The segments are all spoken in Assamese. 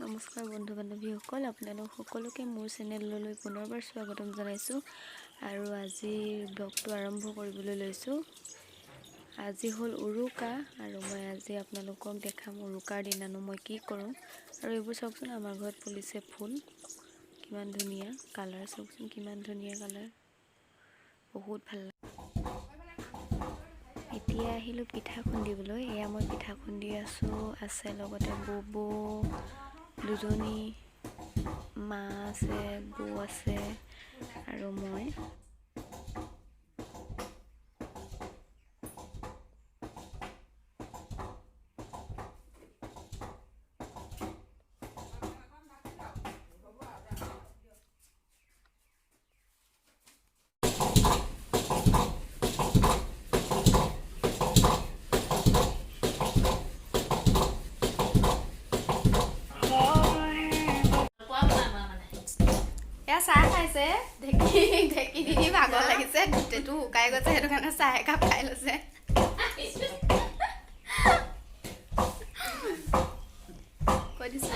নমস্কাৰ বন্ধু বান্ধৱীসকল, আপোনালোক সকলোকে মোৰ চেনেললৈ পুনৰবাৰ স্বাগতম জনাইছোঁ আৰু আজিৰ ব্লগটো আৰম্ভ কৰিবলৈ লৈছোঁ। আজি হ'ল উৰুকা আৰু মই আজি আপোনালোকক দেখাম উৰুকাৰ দিনানো মই কি কৰোঁ। আৰু এইবোৰ চাওকচোন, আমাৰ ঘৰত ফুলিছে ফুল, কিমান ধুনীয়া কালাৰ, চাওকচোন কিমান ধুনীয়া কালাৰ, বহুত ভাল লাগে। এতিয়া আহিলোঁ পিঠা খুন্দিবলৈ। এয়া মই পিঠা খুন্দি আছোঁ, আছে লগতে ববৌ দুজনী, মা আছে, বৌ আছে আৰু মই। চাহ খাইছে, ঢেঁকী দি ভাগৰ লাগিছে, গোটেইটো শুকাই গৈছে, সেইটো কাৰণে চাহ একাপ খাই লৈছে। কৈ দিছো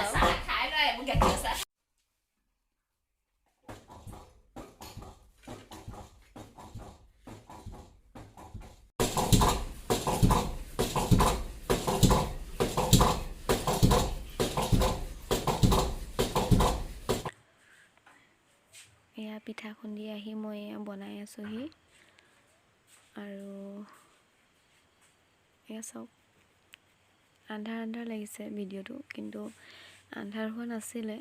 এয়া পিঠা খুন্দি আহি মই এয়া বনাই আছোঁহি আৰু এয়া চাওক, আন্ধাৰ আন্ধাৰ লাগিছে ভিডিঅ'টো, কিন্তু আন্ধাৰ হোৱা নাছিলে।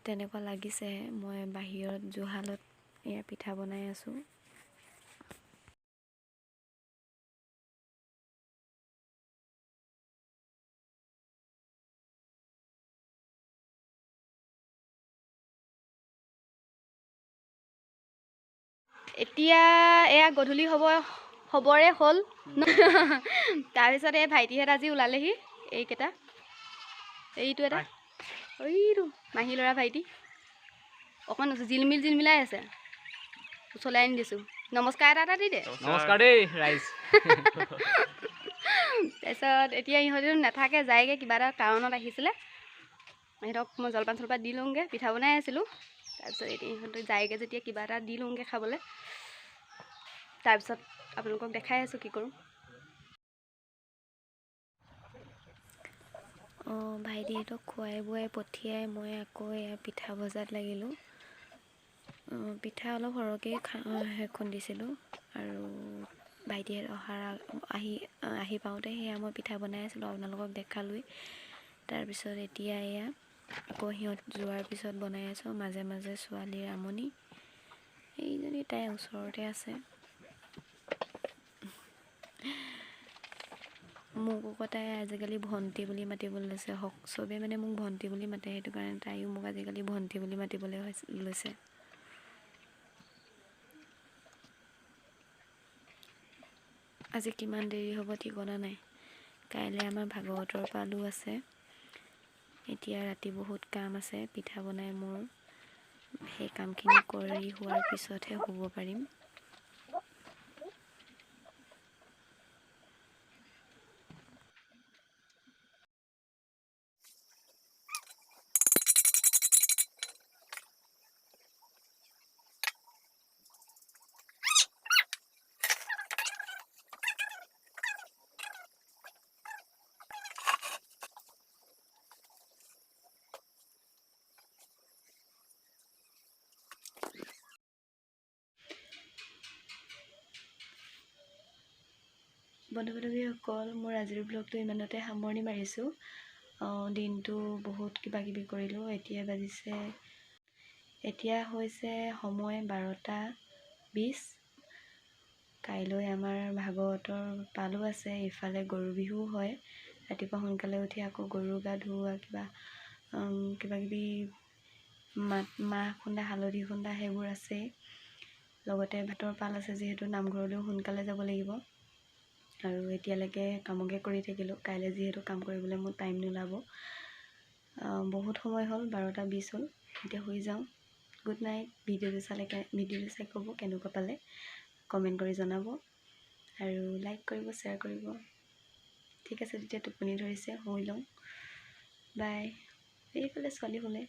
তেনেকুৱা লাগিছেহে। মই বাহিৰত জুহালত এয়া পিঠা বনাই আছোঁ। এতিয়া এয়া গধূলি হ'বৰে হ'ল। তাৰপিছত এই ভাইটিহঁত আজি ওলালেহি, এইকেইটা, এইটো এটা, এইটো মাহী ল'ৰা ভাইটি, অকণ জিলমিলাই আছে, ওচৰলৈ আনি দিছোঁ। নমস্কাৰ এটা দি দে। নমস্কাৰ দেই ৰাইজ। তাৰপিছত এতিয়া ইহঁতেও নাথাকে, যায়গৈ, কিবা এটা কাৰণত আহিছিলে। সিহঁতক মই জলপান দি লওঁগৈ, পিঠা বনাই আছিলোঁ। তাৰপিছত এতিয়া ইহঁতে যায়গৈ যেতিয়া, কিবা এটা দি লওঁগৈ খাবলৈ। তাৰপিছত আপোনালোকক দেখাই আছোঁ কি কৰোঁ। ভাইটিহঁতক খুৱাই বোৱাই পঠিয়াই মই আকৌ এয়া পিঠা ভজাত লাগিলোঁ। পিঠা অলপ সৰহকৈ খুন্দিছিলোঁ আৰু ভাইটিহঁত আহি পাওঁতে সেয়া মই পিঠা বনাই আছিলোঁ, আপোনালোকক দেখালোৱেই। তাৰপিছত এতিয়া এয়া আকৌ সিহঁত যোৱাৰ পিছত বনাই আছোঁ। মাজে মাজে ছোৱালীৰ আমনি, এইজনী তাই ওচৰতে আছে। মোক আকৌ তাই আজিকালি ভণ্টি বুলি মাতিবলৈ লৈছে। চবেই মানে মোক ভণ্টি বুলি মাতে, সেইটো কাৰণে তাইও মোক আজিকালি ভণ্টি বুলি মাতিবলৈ লৈছে। আজি কিমান দেৰি হ'ব ঠিকনা নাই। কাইলৈ আমাৰ ভাগৱতৰ পালো আছে। এতিয়া ৰাতি বহুত কাম আছে, পিঠা বনাই মোৰ সেই কামখিনি কৰি হোৱাৰ পিছতহে শুব পাৰিম। বন্ধু বান্ধৱীসকল, মোৰ আজিৰ ব্লগটো ইমানতে সামৰণি মাৰিছোঁ। দিনটো বহুত কিবা কিবি কৰিলোঁ। এতিয়া হৈছে সময় 12:20। কাইলৈ আমাৰ ভাগৱতৰ পালো আছে। ইফালে গৰু বিহু হয়। ৰাতিপুৱা সোনকালে উঠি আকৌ গৰু গা ধুওৱা, কিবা কিবি মাহ খুন্দা, হালধি খুন্দা, সেইবোৰ আছেই। লগতে ভাতৰ পাল আছে, যিহেতু নামঘৰলৈও সোনকালে যাব লাগিব। আৰু এতিয়ালৈকে কামকে কৰি থাকিলোঁ। কাইলৈ যিহেতু কাম কৰিবলৈ মোৰ টাইম নোলাব। বহুত সময় হ'ল, 12:20 হ'ল। এতিয়া শুই যাওঁ। Good night. ভিডিঅ'টো চাই ক'ব কেনেকুৱা পালে, কমেণ্ট কৰি জনাব। আৰু লাইক কৰিব, শ্বেয়াৰ কৰিব। ঠিক আছে, তেতিয়া টোপনি ধৰিছে, শুই লওঁ। বাই। এইফালে ছোৱালী শুলে।